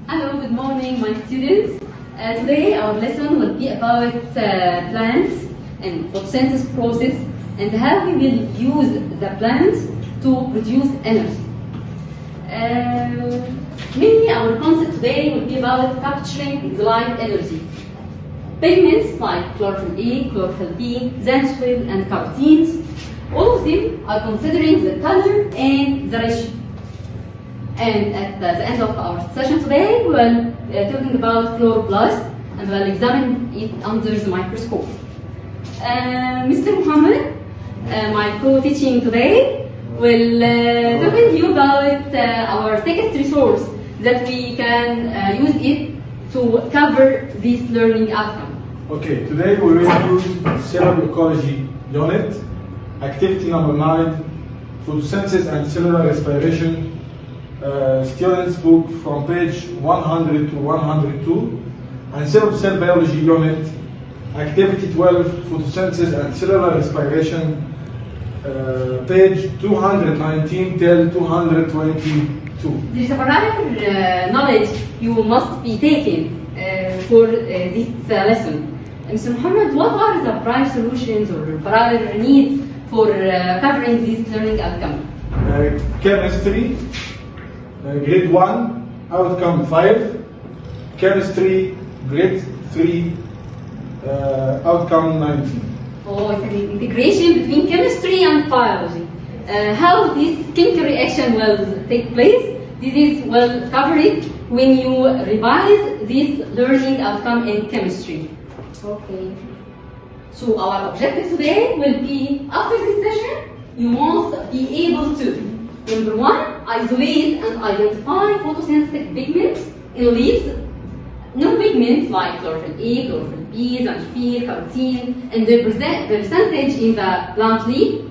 Hello, good morning, my students. Today our lesson will be about plants and photosynthesis process and how we will use the plants to produce energy. Mainly our concept today will be about capturing the light energy. Pigments like chlorophyll A, chlorophyll B, xanthophyll and carotenes, all of them are considering the color and the ratio. And at the end of our session today, we will talking about chloroplast and we'll examine it under the microscope. Mr. Muhammad, my co-teaching today, will talk with you about our text resource that we can use it to cover this learning outcome. Okay, today we will use cellular ecology unit, activity number 9, photosynthesis and cellular respiration. Students book from page 100 to 102, and cell biology unit, activity 12, photosynthesis and cellular respiration, page 219 till 222. There is a particular knowledge you must be taking for this lesson. Mr. Muhammad, what are the prime solutions or particular needs for covering this learning outcome? Chemistry, grade 1, outcome 5. Chemistry, grade 3, outcome 19. Oh, it's an integration between chemistry and biology. How this chemical reaction will take place, this is well covered when you revise this learning outcome in chemistry. Okay. So our objective today will be, after this session, you must be able to, number 1, isolate and identify photosynthetic pigments in leaves, non-pigments like chlorophyll A, chlorophyll B, xanthophyll, carotene, and their percentage in the plant leaf.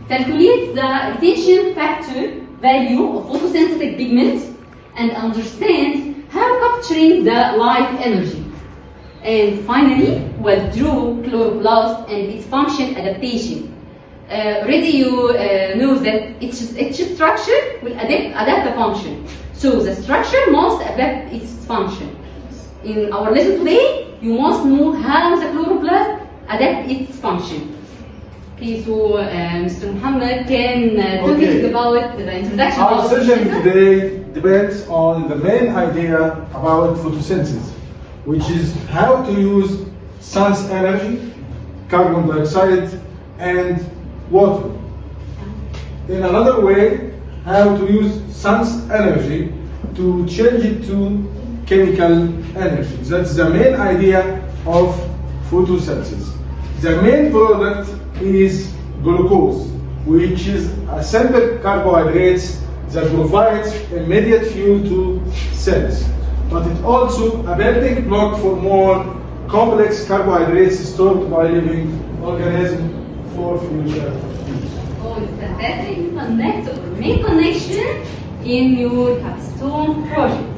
Calculate the retention factor value of photosynthetic pigments and understand how capturing the light energy. And finally, we'll draw chloroplast and its function adaptation. Already you know that each structure will adapt the function. So the structure must adapt its function. In our lesson today, you must know how the chloroplast adapt its function. Okay, so Mr. Muhammad can talk about the introduction. Our session today depends on the main idea about photosynthesis, which is how to use sun's energy, carbon dioxide, and water. In another way, how to use sun's energy to change it to chemical energy. That's the main idea of photosynthesis. The main product is glucose, which is a simple carbohydrate that provides immediate fuel to cells. But it's also a building block for more complex carbohydrates stored by living organisms for future use. Oh, it's fantastic. Connect or make connection in your capstone project.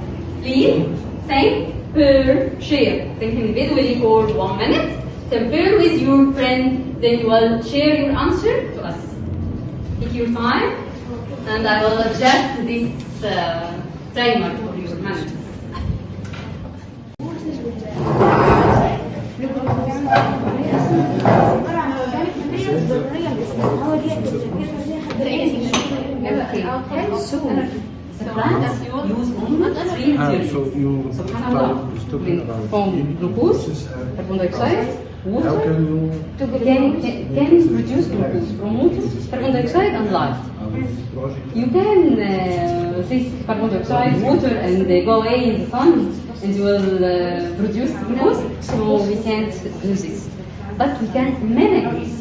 Please think per share. Think individually for 1 minute. Compare with your friend, then you will share your answer to us. Take your time, and I will adjust this timer for your minutes. Okay, so the plants use only 3 materials. So you Subhanallah. From glucose, carbon dioxide, water, how can you can produce glucose from water, carbon dioxide and light. You can take carbon dioxide, water, and go away in the sun, and you will produce glucose. So we can't do this, but we can mimic this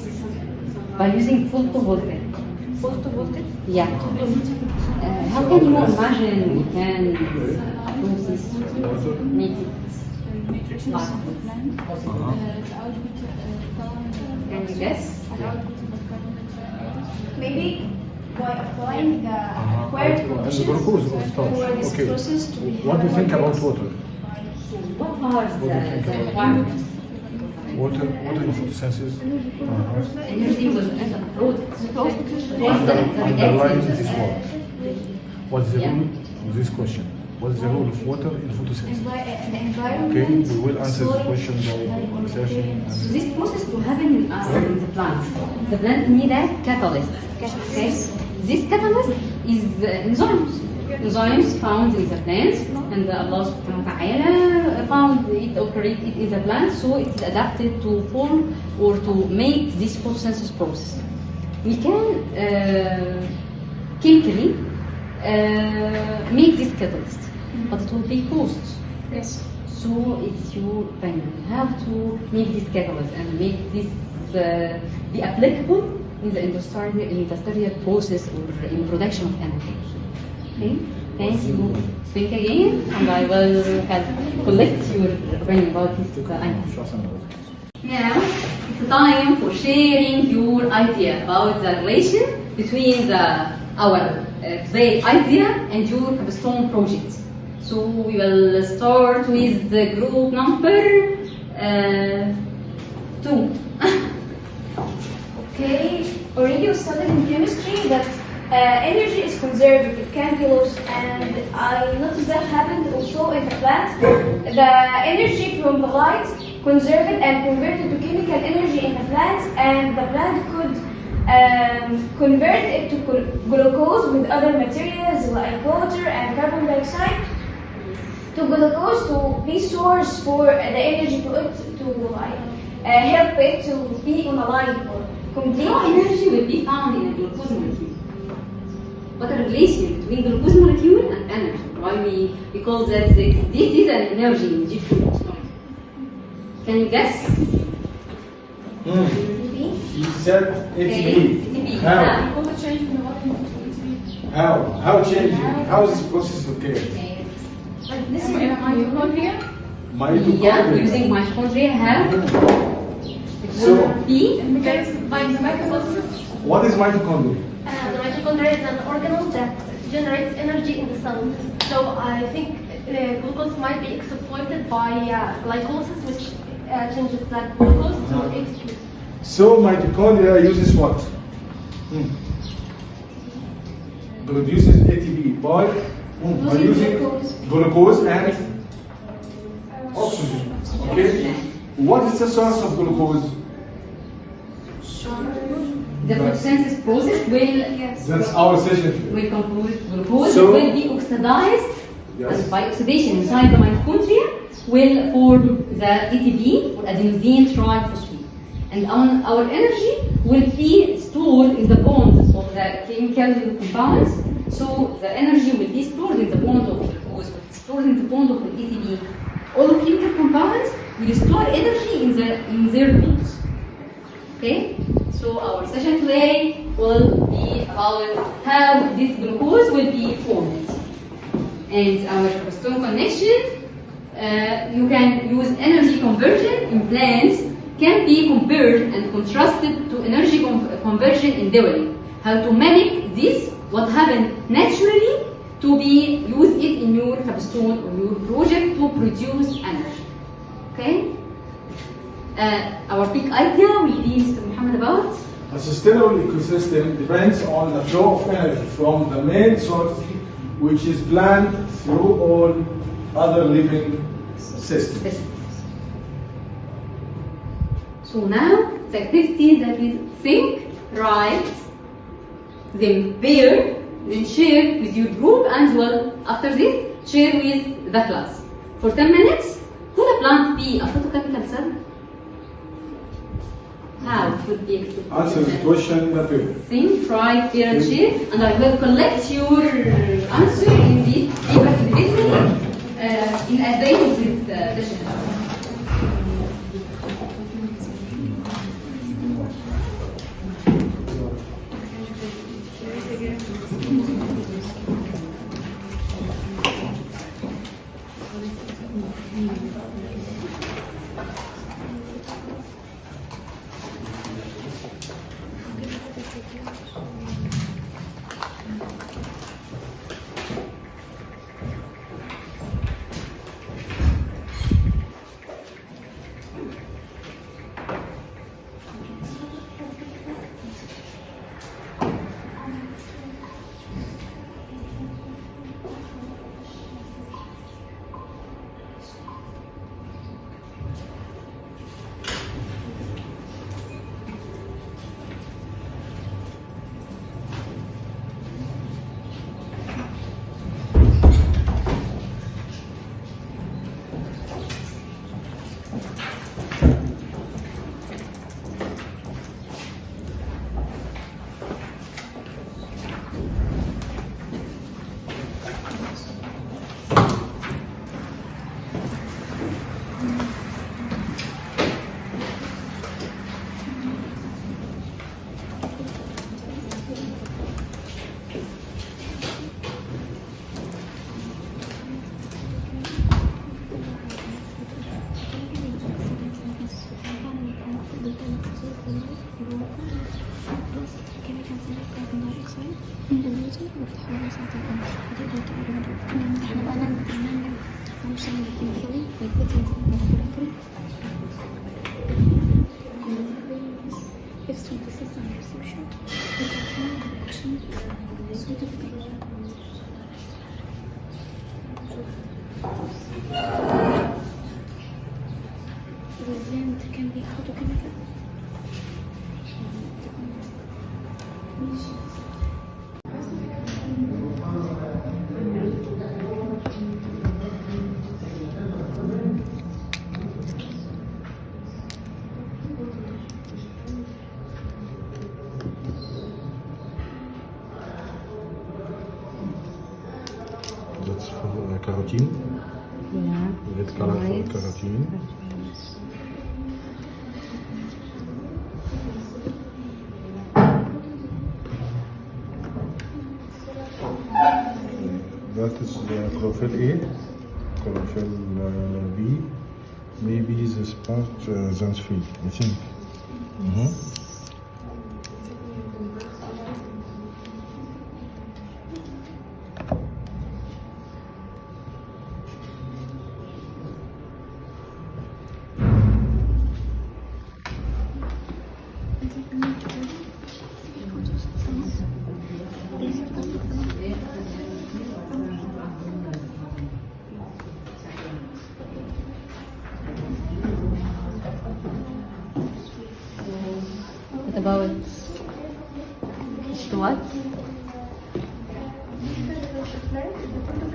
by using photovoltaic. Photovoltaic? Yeah. How can you imagine we can do this? Make it light. Can you guess? Maybe by applying the required conditions for this process to be What do you think about water? What are the requirements? Water in photosynthesis. Energy will end up Underline this word. What is the rule of this question? What's the role of water in photosynthesis? The environment. Okay, we will answer the soil, question by researching. So this process to happen in the plant. The plant need a catalyst. Okay? This catalyst is enzymes. Enzymes found in the plant, and Allah subhanahu wa ta'ala found it operated in the plant, so it's adapted to form or to make this photosynthesis process. We can chemically make this catalyst, but it will be cost. Yes. So it's your opinion how to make this catalyst and make this be applicable in the industrial process or in production of energy. Okay, thank you. Think again, and I will collect your opinion about this item. Now, it's time for sharing your idea about the relation between our play idea and your capstone project. So we will start with the group number 2. Okay, already we studied in chemistry that energy is conserved, it can be lost, and I noticed that happened also in the plant. The energy from the light conserved and converted to chemical energy in the plant, and the plant could convert it to glucose with other materials like water and carbon dioxide to glucose to be source for the energy to it to help it to be on a line or complete. No energy will be found in a glucose molecule. What a relation between glucose molecule and energy. Why we call that this is an energy in different molecule. Can you guess? He said ATP. ATP. How? Yeah. How changing? How is this process occurring? Like this is mitochondria. Yeah, using mitochondria how? So- B. Because by the mitochondria, What is mitochondria? the mitochondria is an organelle that generates energy in the cell. So I think glucose might be exploited by glycolysis, which changes that glucose to ATP. So mitochondria uses what? Produces ATP by using glucose and oxygen. Okay. What is the source of glucose? The photosynthesis process will That's our session. will compose glucose. So- It will be oxidized, Yes. and by oxidation inside the mitochondria will form the ATP or adenosine triphosphate. And our energy will be stored in the bond of the chemical compounds. So the energy will be stored in the bond of glucose, stored in the bond of the ATP. All chemical compounds will store energy in their bonds. Okay? So our session today will be about how this glucose will be formed. And our capstone connection, you can use energy conversion in plants can be compared and contrasted to energy conversion in dairy. How to mimic this, what happened naturally, to be use it in your capstone or your project to produce energy. Okay? Our big idea will be Mr. Muhammad about A sustainable ecosystem depends on the flow of energy from the main source, which is planned through all other living systems. systems. So now the activity that is think, write, then pair, then share with your group, and well after this share with the class. For 10 minutes, could a plant be a photochemical cell? How it would be Answer the question in the paper. think, try, pair and share, and I will collect your answer in this paper individually in advance of this session. كربون دايوكسيد الوزن وبتحولها ساعة القمر فتقدر تقرب احنا بقى نعمل فانكشن كيميكالي like proteins in the laboratory. If synthesis and absorption, production, sort of thing. The blend can be photochemical. That's for carotene. Yeah. Red color for Nice. carotene. That is chlorophyll A, chlorophyll B. Maybe this part Zansfeld, I think. What about what?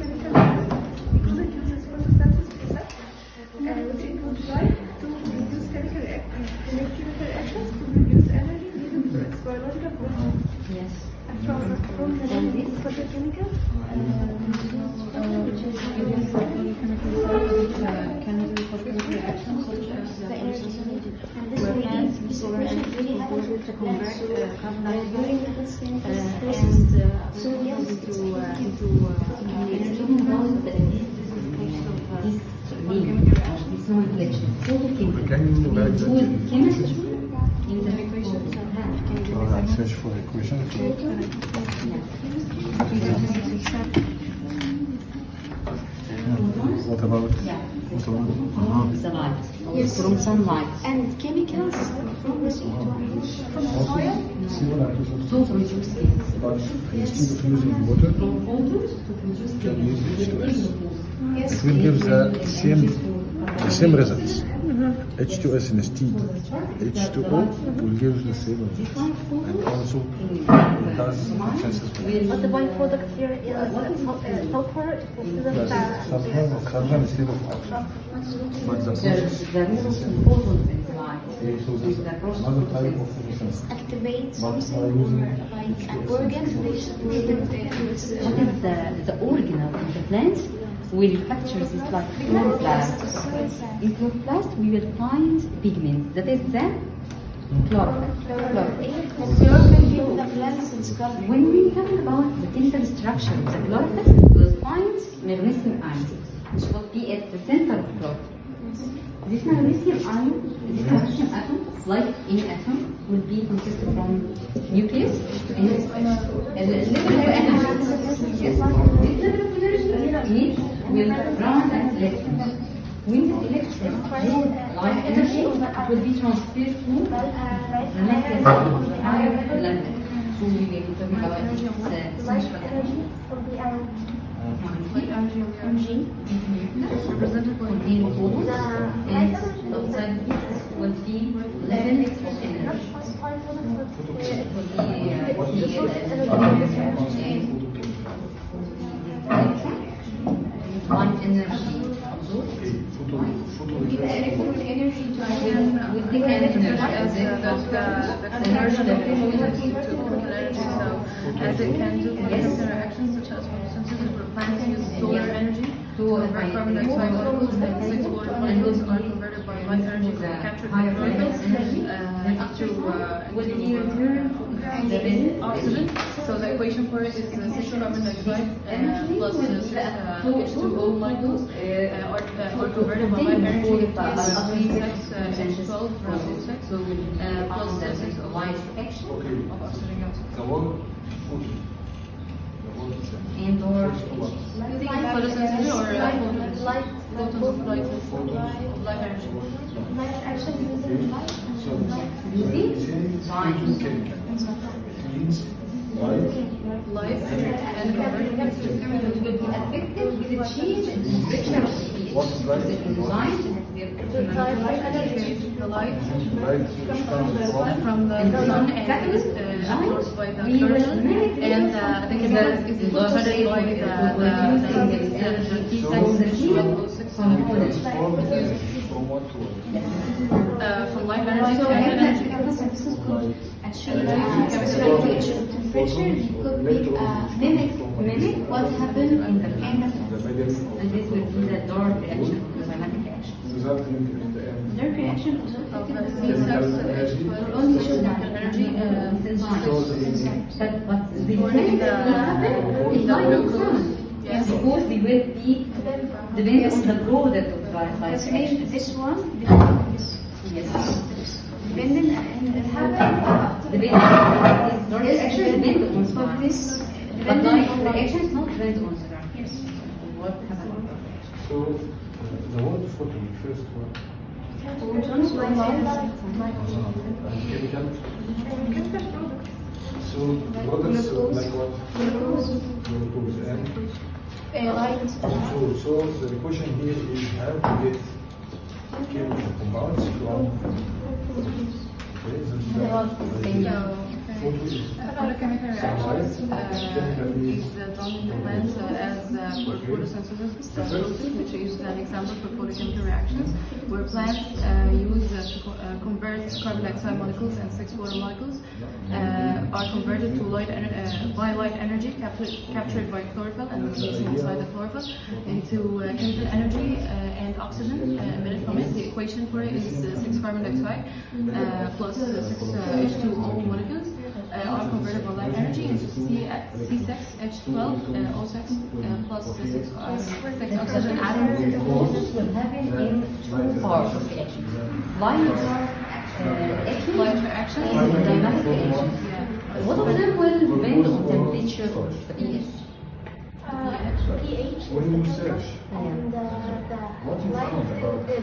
Because it uses photosynthesis process, which includes light to produce chemical reactions to produce energy needed for its biological process. Yes. From this photochemical, which is the energy needed. And this reaction really happens with the plants. So during photosynthesis, sodium Talking about this nomenclature, Can you write that with in chemistry in the equation. I'll search for equation. What about? From the light, from sunlight. And chemicals from the soil. from the soil. Similar to To produce this. but instead of using water, From photos to produce can use H2S. Yes. It will give the same results. H2S instead H2O will give the same results. And also it has chances for But the byproduct here is sulfur instead of carbon instead of oxygen. But the process The role of photons in the light. so this With is the process another of type of photosynthesis. photosynthesis. Activate But something by or using like an organ related What is the organelle in the plant will capture this like chloroplast. In chloroplast we will find pigments. That is the chlorophyll. When we talk about the chemical structure of the chlorophyll, we will find magnesium ion, which will be at the center of chlorophyll. This magnesium ion, this magnesium atom, like any atom, will be consisted from nucleus and level of energy. Yes. This level of energy will ground and electron. When this electron draws light energy, it will be transferred to the nucleus of higher level. So we will be talking about this central energy. Represented contain photons, and outside this will be levels of energy. One energy absorbed. Give electrical energy to With the energy The energy that is related to chemical energy, so as it can do chemical reactions such as photosynthesis, where plants use solar energy to convert carbon dioxide molecules and six water molecules are converted by light energy captured by chlorophyll will be returned oxygen. So the equation for it is 6 carbon dioxide plus 6 H2O molecules, or converted by light energy into 3 H12 plus 6 plus 6 of oxygen gas. The word photon. The word And or You think photosynthesis or photons? Photons of light. Light energy. So, means Light and converted it will be affected with the change in temperature of the pH. what is light? The light Light which comes from the sun and is absorbed by the earth, and the chemical is converted by the T6 from what to what? from light energy to energy. Mimic what happened in the chemical. The medium And this will be the dark reaction, the climatic reaction. resulting in the end. Dark reaction also Of the affected C6 only shows energy. But the Or in chemical the- will happen in the in glucose. Yes, because they will be depends on the product of the Let's reaction. make this one become this. Yes. Dependent and it happened Depends on this dark reaction depends on for the this But dependent light on reaction is not depends on the dark. Yes. What happened? So, the word photon, first one. Photons or light. Chemical. So, products like what? Glucose and Light. so the question here is how to get chemical compounds from Photochemical reactions is done in the plant as for photosynthesis, which is an example for photochemical reactions, where plants use to convert carbon dioxide molecules and 6 water molecules are converted to by light energy captured by chlorophyll and releasing inside the chlorophyll into chemical energy and oxygen emitted from it. The equation for it is 6 carbon dioxide plus 6 H2O molecules are converted by light energy into C6H12 O6 plus 6 oxygen atoms. This will happen in two parts of the reaction. Light reaction Light reactions. and dynamic reaction. Yeah. What of them will depend on temperature of the pH? pH when you search, and what you found about the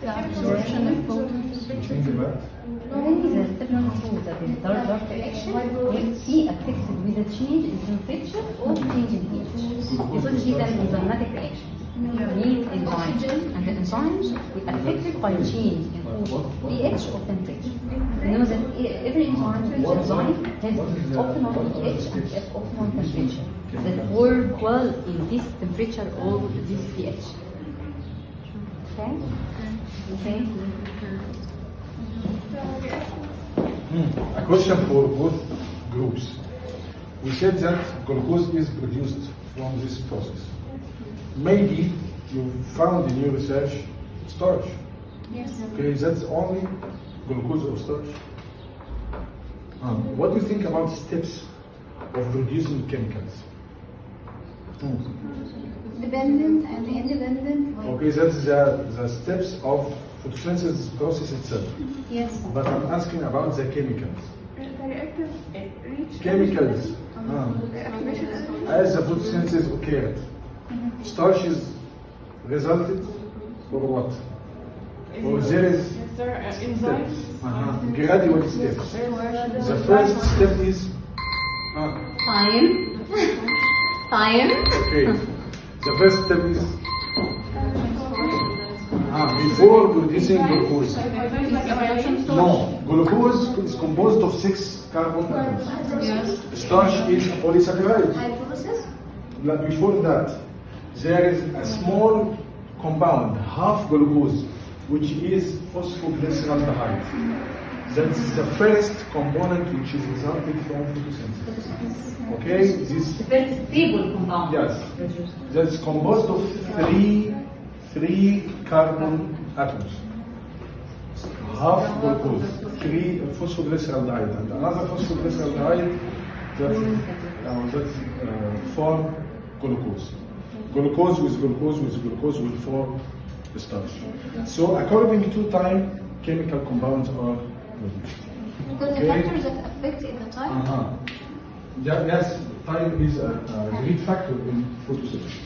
The absorption of photons. think about Only the step number 2, that is dark reaction, will be affected with a change in temperature or change in pH. Because it is an enzymatic reaction. Need enzymes, and the enzymes will affected by change in pH or temperature. You know that every enzyme has optimal pH and optimal temperature that work well in this temperature or this pH. Okay? Okay? A question for both groups. We said that glucose is produced from this process. Maybe you found in your research starch. Yes. Okay, that's only glucose or starch. What do you think about steps of producing chemicals? Dependent and independent. Okay, that's the steps of photosynthesis process itself. Yes. But I'm asking about the chemicals. The reactive reach. Chemicals. The activation energy. As the photosynthesis occurred, starches resulted or what? Or there is steps, gradual steps. The first step is Time. Time. okay. The first step is before producing glucose. No, glucose is composed of 6 carbon atoms. Yes. Starch is a polysaccharide. Hydrolysis. Before that, there is a small compound, half glucose, which is phosphoglyceraldehyde. That's the first component which is resulted from photosynthesis. Okay, this The first stable compound. yes, that's composed of three carbon atoms. half glucose, 3 phosphoglyceraldehyde, and another phosphoglyceraldehyde that form glucose. Glucose with glucose with glucose will form the starch. So according to time, chemical compounds are produced. Because the factors that affect in the time. Yes, time is a great factor in photosynthesis.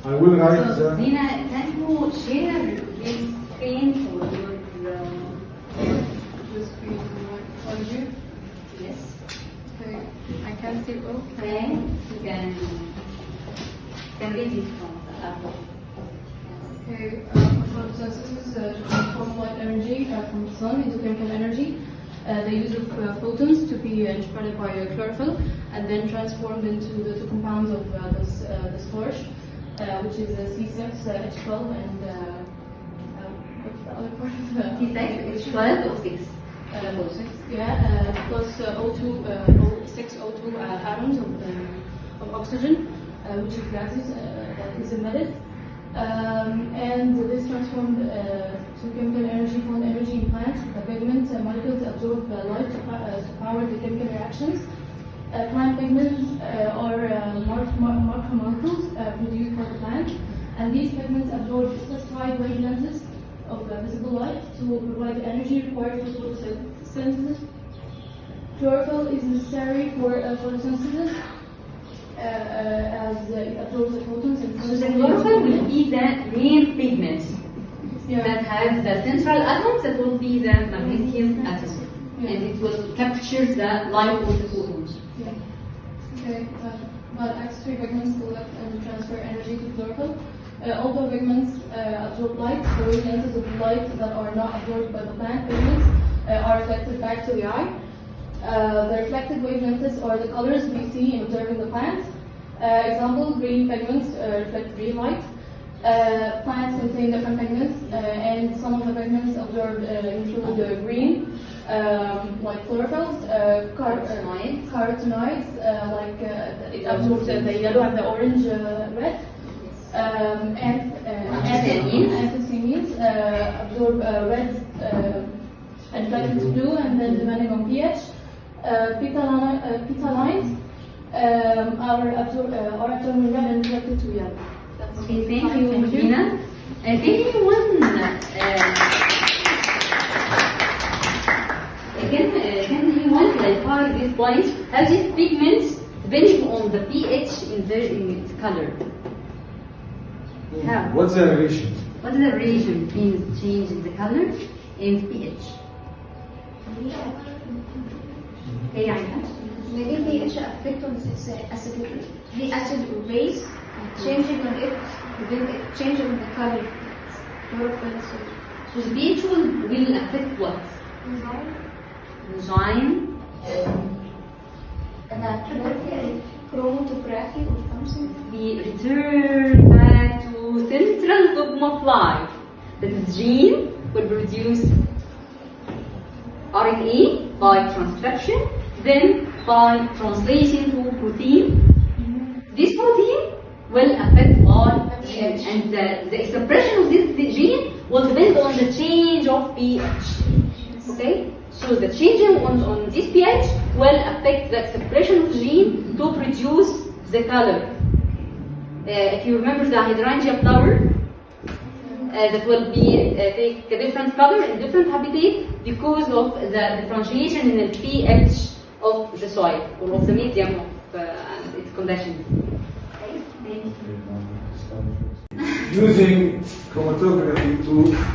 I will write So, the... Dina, can you share this screen for your... This screen for you. Yes. Okay. I can see. Okay. You can read it from the laptop. Okay, photosynthesis to transform light energy from the sun into chemical energy. The use of photons to be spread by chlorophyll and then transformed into the two compounds of the starch, which is C6H12 and what's the other part? C6, H12 or 6? Plus six O2 atoms of oxygen, which is gases that is emitted. And this transformed to chemical energy called energy in plants. The pigment molecules absorb light to power the chemical reactions. Plant pigments are macromolecules produced by the plant, and these pigments absorb specified wavelengths of visible light to provide the energy required for photosynthesis. Chlorophyll is necessary for photosynthesis. As it absorbs the photons and So the chlorophyll will be the main pigment Yeah. that has the central atom that will be the magnesium atom. Yeah. And it will capture the light of the photons. Okay, but X3 pigments collect and transfer energy to chlorophyll. Although pigments absorb light, the wavelengths of light that are not absorbed by the plant pigments are reflected back to the eye. The reflected wavelengths are the colors we see in observing the plant. Example, green pigments reflect green light. Plants contain different pigments, and some of the pigments observed include green, like chlorophylls, carotenoids, like it absorbs the yellow and the orange red, and anthocyanins absorb red and reflect blue, and then depending on pH. Petalines are absorbed red and reflected to yellow. Okay, thank you, Dina. Can anyone clarify this point? How these pigments, depending on the pH in its color? How? What's the relation? What is the relation between the change in the color and pH? Okay, Aina. Maybe pH affect on its acidity. The acid or base changing on it, then it changing the color. Chlorophyll. So the pH will affect what? Enzyme. Chromatography or something. We return back to central dogma of life. That is gene will produce RNA by transcription, then by translation to protein. This protein will affect our pH, and the expression of this gene will depend on the change of pH. Okay? So the change on this pH will affect the expression of the gene to produce the color. If you remember the hydrangea flower, that will be take a different color in different habitat because of the differentiation in the pH of the soil or of the medium of and its conditions. Using chromatography to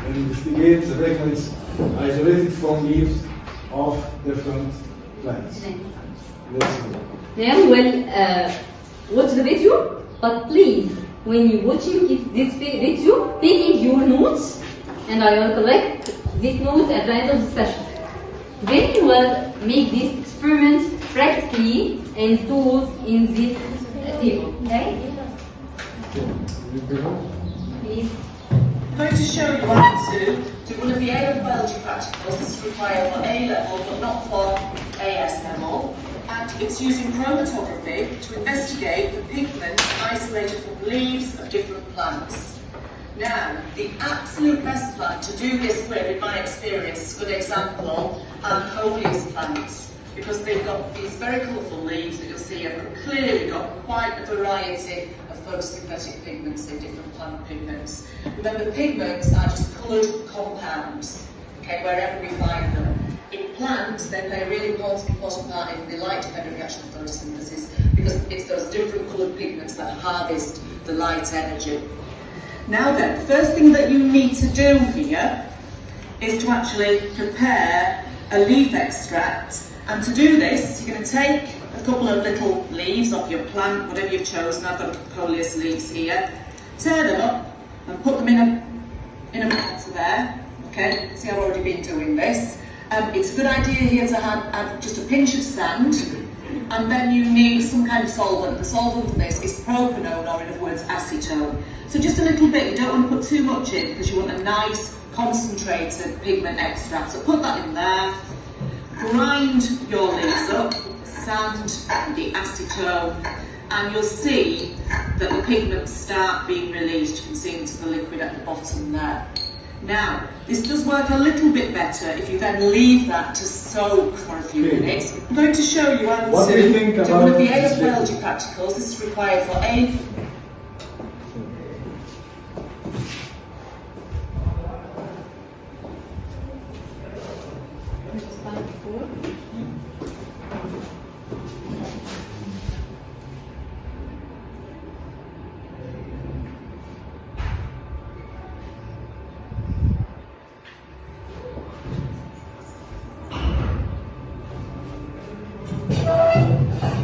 investigate the pigments isolated from leaves of different plants. Let's go. Now we'll watch the video, but please, when you're watching this video, taking your notes, and I will collect these notes at the end of the session. Then you will make this experiment practically and tools in this table. Okay? Please. I'm going to show you how to one of the A-level biology practicals. This is required for A-level but not for AS level. And it's using chromatography to investigate the pigments isolated from leaves of different plants. Now, the absolute best plant to do this with, in my experience, is a good example, are coleus plants, because they've got these very colourful leaves that you'll see have clearly got quite a variety of photosynthetic pigments in different plant pigments. Remember, pigments are just coloured compounds, okay, wherever we find them. In plants, they play a really important part in the light-dependent reaction of photosynthesis, because it's those different coloured pigments that harvest the light energy. Now then, the first thing that you need to do here is to actually prepare a leaf extract. And to do this, you're going to take a couple of little leaves off your plant, whatever you've chosen. I've got coleus leaves here. Tear them up and put them in a water there. Okay, see, I've already been doing this. It's a good idea here to add just a pinch of sand, and then you need some kind of solvent. The solvent for this is propanone, or in other words, acetone. So just a little bit, you don't want to put too much in, because you want a nice concentrated pigment extract. So put that in there, grind your leaves up, sand and the acetone, and you'll see that the pigments start being released. You can see into the liquid at the bottom there. Now, this does work a little bit better if you then leave that to soak for a few minutes. I'm going to show you how to do one of the AF biology practicals. This is required for A.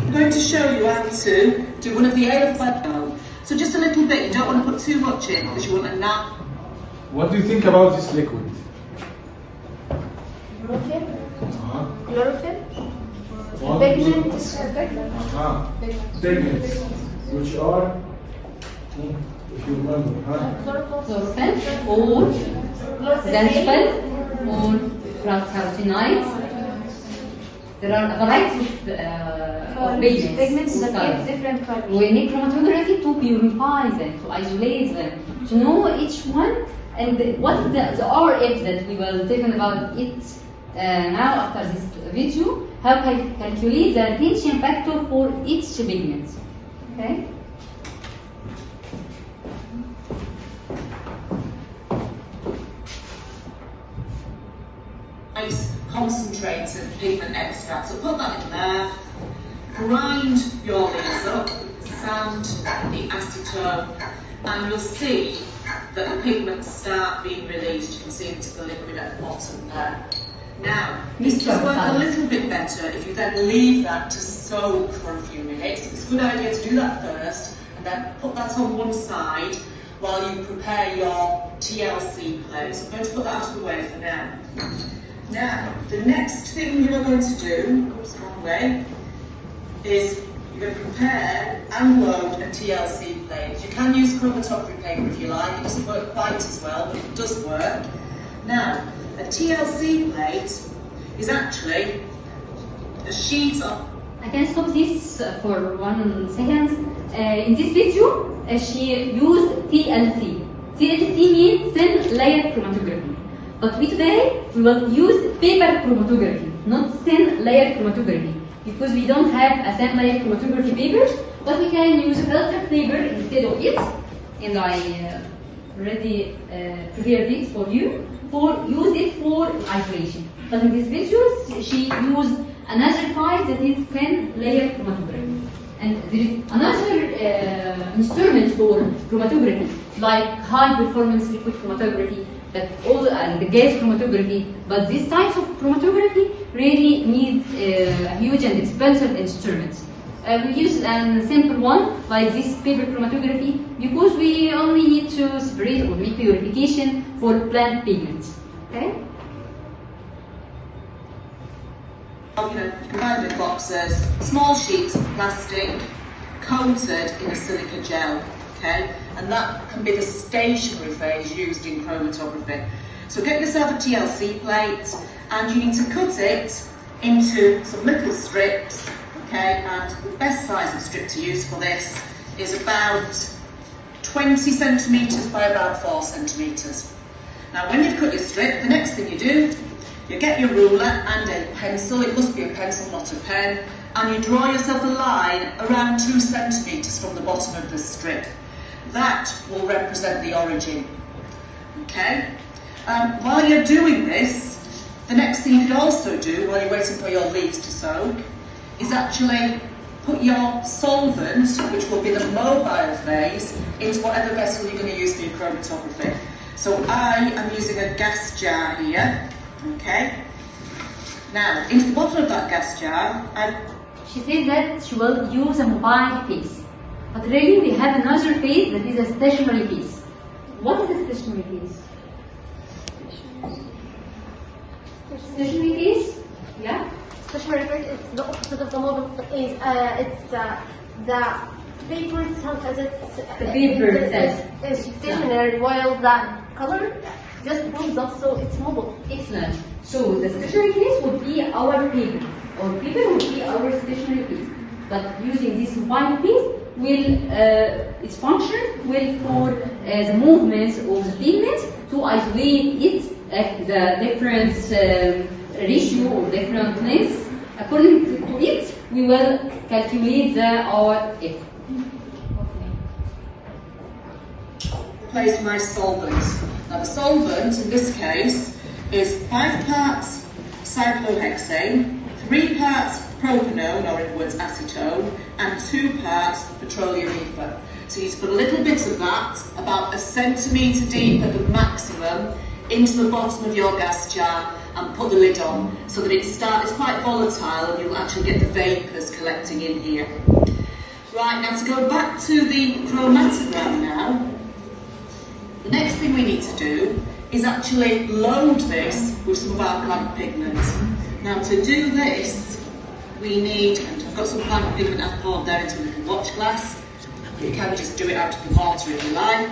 I'm going to show you how to do one of the AF biology. So just a little bit, you don't want to put too much in, because you want a nap. What do you think about this liquid? Chlorophyll. One, Pigment two. is pigment. Pigments, which are, if you remember, Chlorophyll or xanthophyll or carotenoids. There are a variety of Pigments that give different colors. We need chromatography to purify them, to isolate them, to know each one, and what is the RF that we will talking about it now after this video, how can calculate the retention factor for each pigment. Okay? Nice concentrated pigment extract. So put that in there, grind your leaves up, sand the acetone, and you'll see that the pigments start being released. You can see into the liquid at the bottom there. Now, this does work a little bit better if you then leave that to soak for a few minutes. It's a good idea to do that first, and then put that on one side while you prepare your TLC plate. So I'm going to put that out of the way for now. Now, the next thing you are going to do, oops, wrong way, is you're going to prepare and load a TLC plate. You can use chromatography paper if you like. It doesn't work quite as well, but it does work. Now, a TLC plate is actually a sheet of... I can stop this for 1 second. In this video, she used TLC. TLC means thin layer chromatography. But today, we will use paper chromatography, not thin layer chromatography, because we don't have a thin layer chromatography paper, but we can use a filter paper instead of it, and I already prepared it for you, use it for isolation. But in this video, she used another type that is thin layer chromatography. And there is another instrument for chromatography, like high performance liquid chromatography, that all the gas chromatography. But these types of chromatography really need a huge and expensive instruments. We use a simple one like this paper chromatography because we only need to separate or make purification for plant pigments. Okay. You know, you can buy them in boxes, small sheets of plastic coated in a silica gel, okay? And that can be the stationary phase used in chromatography. So get yourself a TLC plate and you need to cut it into some little strips, okay? And the best size of strip to use for this is about 20 centimetres by about 4 centimetres. Now when you've cut your strip, the next thing you do, you get your ruler and a pencil, it must be a pencil, not a pen, and you draw yourself a line around 2 centimetres from the bottom of the strip. That will represent the origin. Okay? While you're doing this, the next thing you could also do, while you're waiting for your leaves to soak, is actually put your solvent, which will be the mobile phase, into whatever vessel you're going to use for your chromatography. So I am using a gas jar here, okay? Now, into the bottom of that gas jar, She says that she will use a mobile phase. But really we have another phase that is a stationary phase. What is a stationary phase? Stationary phase? Yeah? Stationary phase is the opposite of the mobile phase. It's the paper itself as it's The paper itself. is stationary, while the color just moves up, so it's mobile. Excellent. So the stationary phase would be our paper, or paper would be our stationary phase. But using this mobile phase, its function will for the movements of the pigment to isolate it at the different ratio or different lengths. According to it, we will calculate our F. place my solvent. Now the solvent in this case is 5 parts cyclohexane, 3 parts propanone, or in words acetone, and 2 parts petroleum ether. So you just put a little bit of that, about 1 centimetre deep at the maximum, into the bottom of your gas jar and put the lid on so that it's quite volatile and you'll actually get the vapours collecting in here. Right, now to go back to the chromatogram now, the next thing we need to do is actually load this with some of our plant pigment. Now to do this, we need, and I've got some plant pigment I've poured there into a little watch glass. You can just do it out of the water if you like.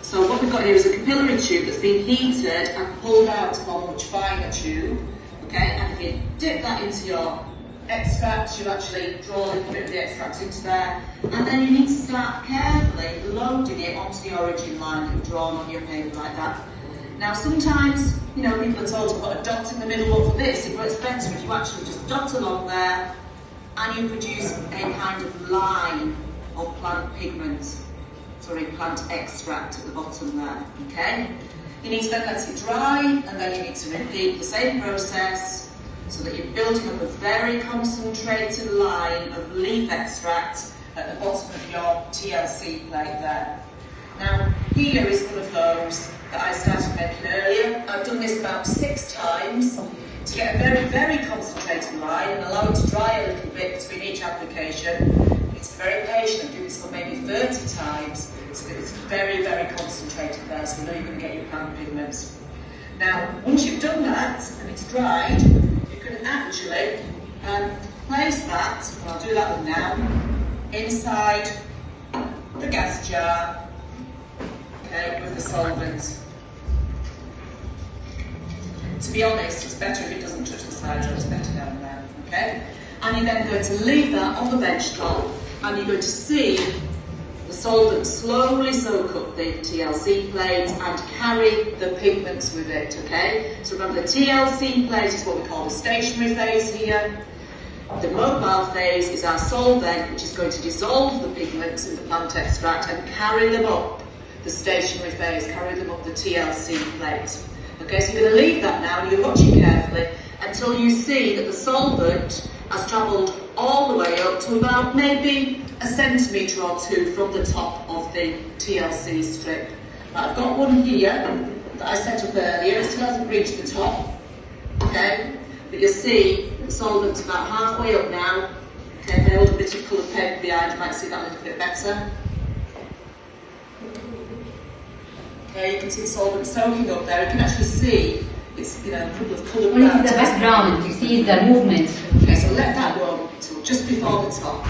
So what we've got here is a capillary tube that's been heated and pulled out of a much finer tube. Okay, and if you dip that into your extract, you actually draw a little bit of the extract into there, and then you need to start carefully loading it onto the origin line that you've drawn on your paper like that. Now sometimes, you know, people are told to put a dot in the middle, but for this it works better if you actually just dot along there and you produce a kind of line of plant pigment, sorry, plant extract at the bottom there, okay? You need to then let it dry, and then you need to repeat the same process so that you're building up a very concentrated line of leaf extract at the bottom of your TLC plate there. Now, here is one of those that I started making earlier. I've done this about 6 times to get a very, very concentrated line and allow it to dry a little bit between each application. It's very patient. I do this for maybe 30 times. So it's very, very concentrated there, so you know you're going to get your plant pigments. Now, once you've done that and it's dried, you can actually place that, and I'll do that one now, inside the gas jar, okay, with the solvent. To be honest, it's better if it doesn't touch the sides, or it's better down there, okay? And you're then going to leave that on the bench top, and you're going to see the solvent slowly soak up the TLC plate and carry the pigments with it, okay? So remember, the TLC plate is what we call the stationary phase here. The mobile phase is our solvent, which is going to dissolve the pigments in the plant extract and carry them up the stationary phase, carry them up the TLC plate. Okay, so you're going to leave that now, and you're watching carefully until you see that the solvent has travelled all the way up to about maybe 1 centimetre or 2 from the top of the TLC strip. Now, I've got one here that I set up earlier. It still hasn't reached the top, okay? But you'll see the solvent's about halfway up now. Okay, if I hold a bit of coloured paper behind, you might see that a little bit better. Okay, you can see the solvent soaking up there. You can actually see it's, you know, a couple of coloured What is the background? You see the movement. Okay, so let that go until just before the top.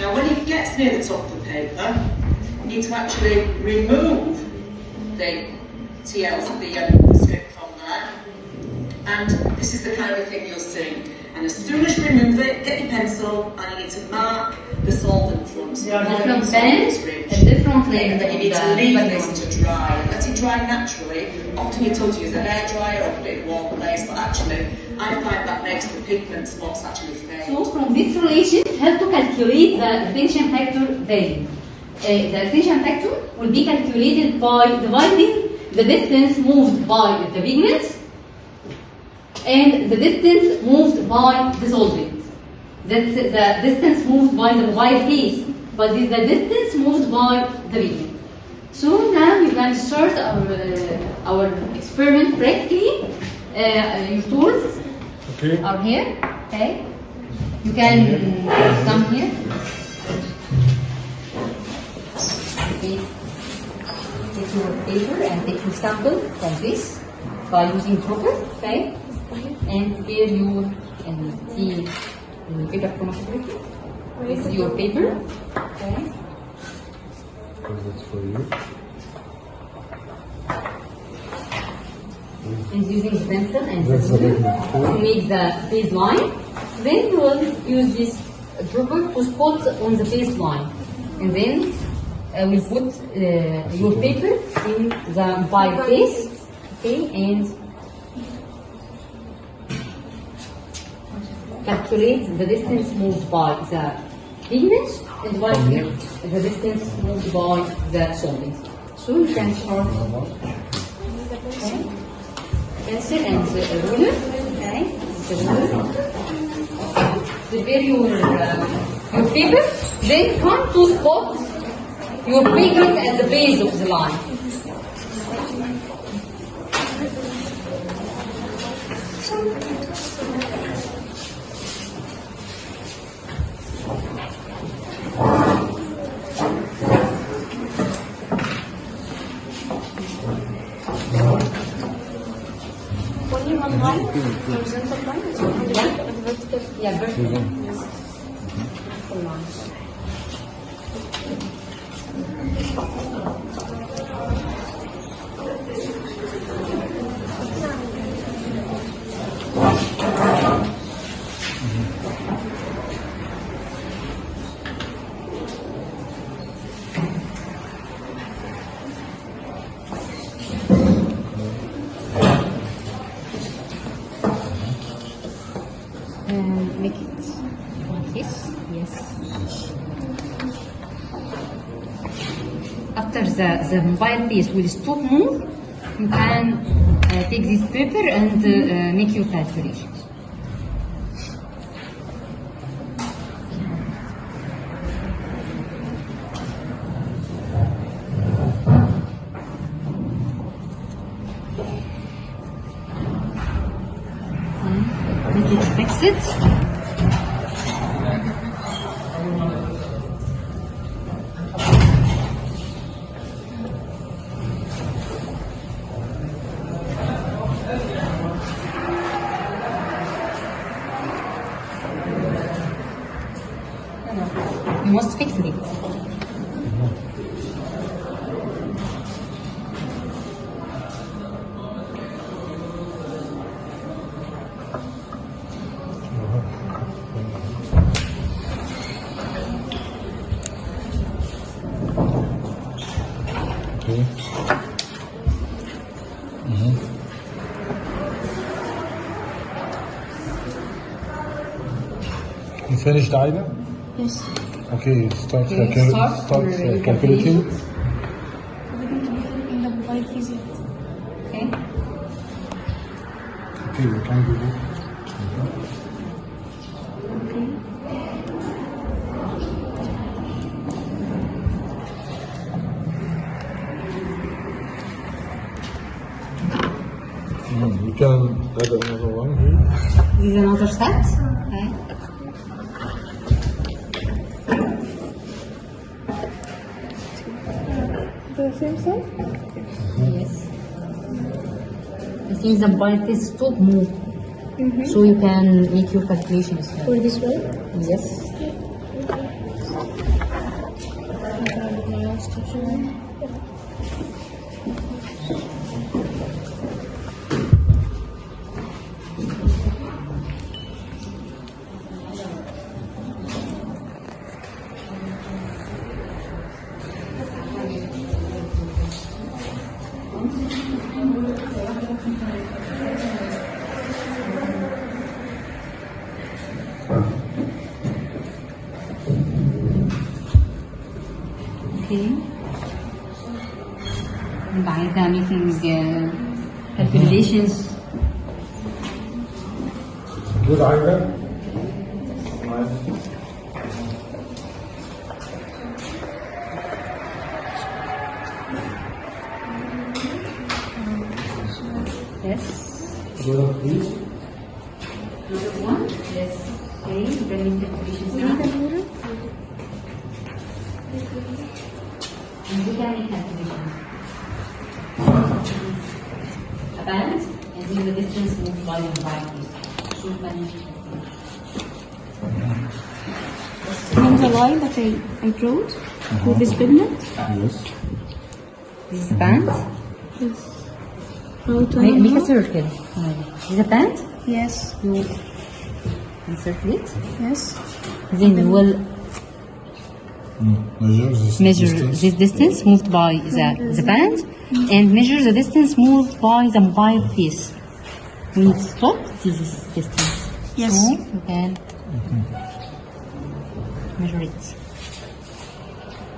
Now when it gets near the top of the paper, you need to actually remove the TLC, the strip from there. And this is the kind of thing you'll see. And as soon as you remove it, get your pencil and you need to mark the solvent flux. There are different pens and different layers And of you need to the leave background. this to dry. Let it dry naturally. Often you're told to use a hairdryer or put it in a warm place, but actually, I find that makes the pigment spots actually fade. So from this relation, how to calculate the retention factor value. The retention factor will be calculated by dividing the distance moved by the pigment and the distance moved by the solvent. That's the distance moved by the mobile phase, but this is the distance moved by the pigment. So now you can start our experiment practically. Your tools are here. Okay, you can come here. Okay. Take your paper and take your sample from this by using dropper. Okay, and prepare your see the paper chromatography. This is your paper. Okay. That's for you. And using the pencil and the ruler to make the baseline. Then you will use this dropper to spot on the baseline. And then we put your paper in the mobile phase. Okay, and calculate the distance moved by the pigment and divide the distance moved by the solvent. So you can start. Okay. Pencil and the ruler. Okay. The ruler. Prepare your paper. Then come to spot your pigment at the base of the line. Only one line, horizontal line, and vertical. Yeah, vertical. Full line. Make it like this. Yes. After the mobile phase will stop move, you can take this paper and make your calculations. Make it fix it. You must fix it. Okay. You finished either? Yes. Okay, start, Okay, start your calculating. We're going to be in the mobile phase yet. Okay. Okay, we can do that. We can add another one here. This is another set. Okay. The same side? Yes. I think the mobile phase stop move. So you can make your calculations. Or this way? Yes. Okay. بعدها making calculations. Good idea. Yes. Good, please. Another one. Yes. Okay. Then make calculations now. And we can make calculations. A band, and then the distance moved by the variety. Should manage. And the line that I wrote with this pigment. Yes. This is a band. Yes. About Make a circle. This is a band. Yes. You encircle it. Yes. Then you will Measure measure this distance moved by the band and measure the distance moved by the mobile piece. We need to stop this distance. Yes. So you can measure it.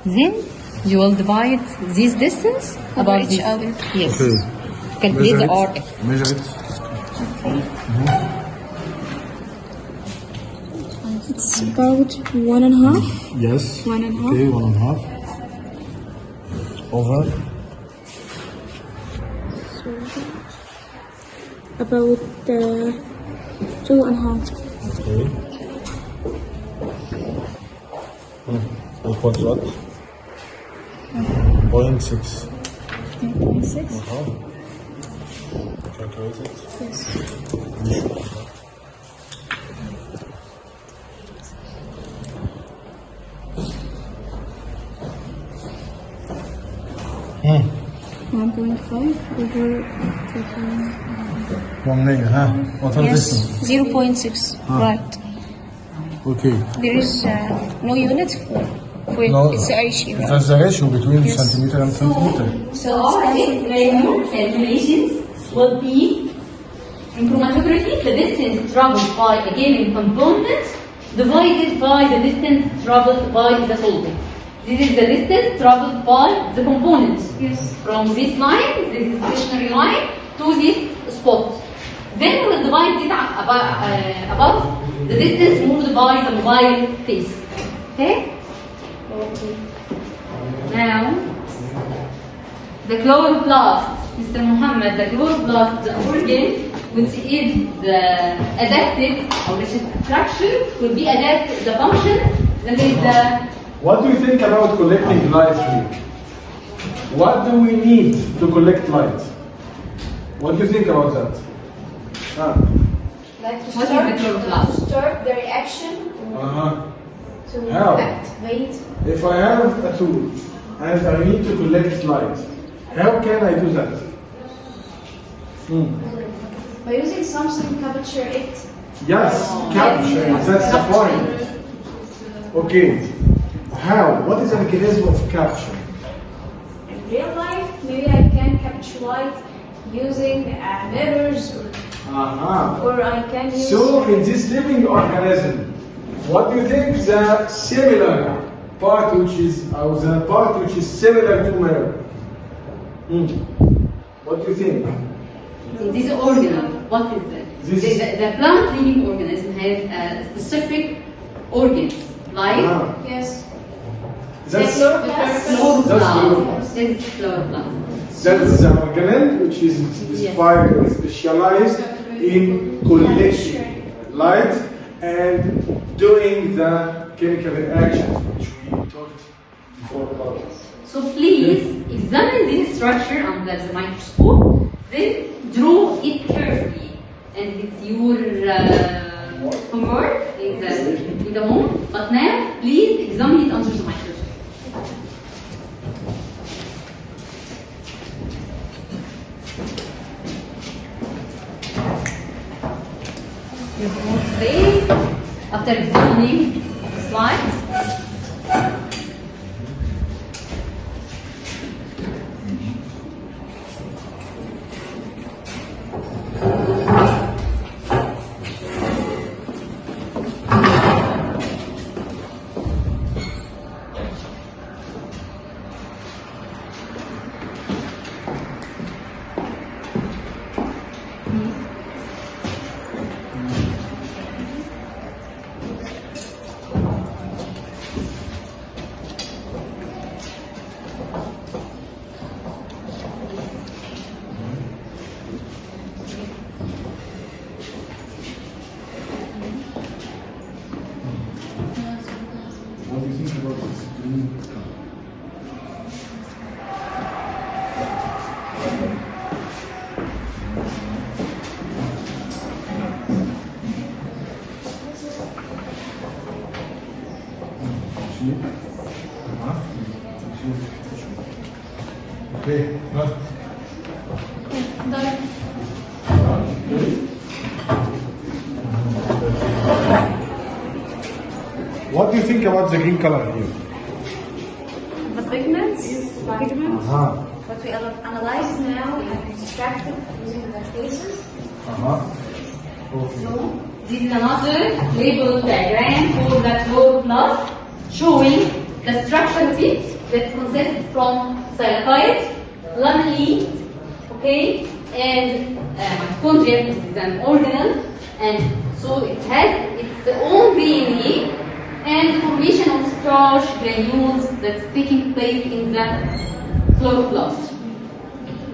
Then you will divide this distance Over above each this. other. Yes. Okay. Calculate the Measure RF. it. Measure it. It's about 1.5. Yes. 1.5. Okay, 1.5. Over. So about 2.5. Okay. Equals what? 0.6. 0.6. Calculate it. Yes. Hmm. 1.5 over 1 mega, huh? What are yes, this? 0.6. Right. Okay. There is no unit for No, it's a ratio. that's the ratio between Yes. centimeter and centimeter. So our value calculations will be in chromatography the distance traveled by a given component divided by the distance traveled by the solvent. This is the distance traveled by the component. Yes. From this line, this is stationary line, to this spot. Then we will divide it above the distance moved by the mobile face. Okay? Now, the chloroplast, Mr. Muhammad, the chloroplast organ, which is adapted, or which is structure, will be adapted the function that is the What do you think about collecting light here? What do we need to collect light? What do you think about that? Like to What is start, the chloroplast? to start the reaction, to How? activate. If I have a tool and I need to collect light, how can I do that? By using something capture it. Yes, capture. That's the point. Okay. How? What is the mechanism of capture? In real life, maybe I can capture light using mirrors, or I can use. So in this living organism, what do you think the similar part which is, or the part which is similar to mirror? What do you think? this organ. What is that? This- The plant living organism has a specific organ, like Yes. That's, chloroplast. chloroplast. This is chloroplast. that's the organelle which is specialized in collecting light and doing the chemical reactions which we talked before about. So please examine this structure under the microscope, then draw it carefully. And it's your homework in the home. But now, please examine it under the microscope. You will stay after examining the slide. Okay, good. What do you think about the green color here? The pigments, Uh-huh. what we analyze now and extracted using the cases. Uh-huh. So, this is another label diagram for the chloroplast showing the structure of it that consists from silicate, lamelli, okay, and mitochondria, which is an organelle, and so it has its own DNA and the formation of starch granules that's taking place in the chloroplast.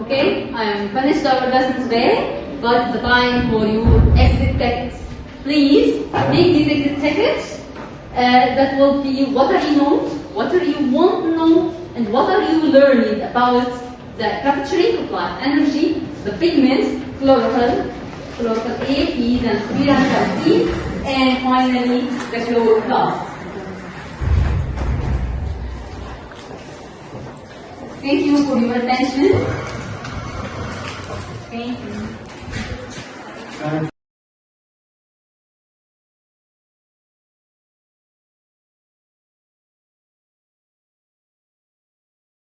Okay, I am finished our lesson today, but it's the time for you exit tickets. Please make these exit tickets that will be what are you know, what are you want to know, and what are you learning about the capturing of light energy, the pigments, chlorophyll A, P, and C, and finally the chloroplast. Thank you for your attention. Thank you.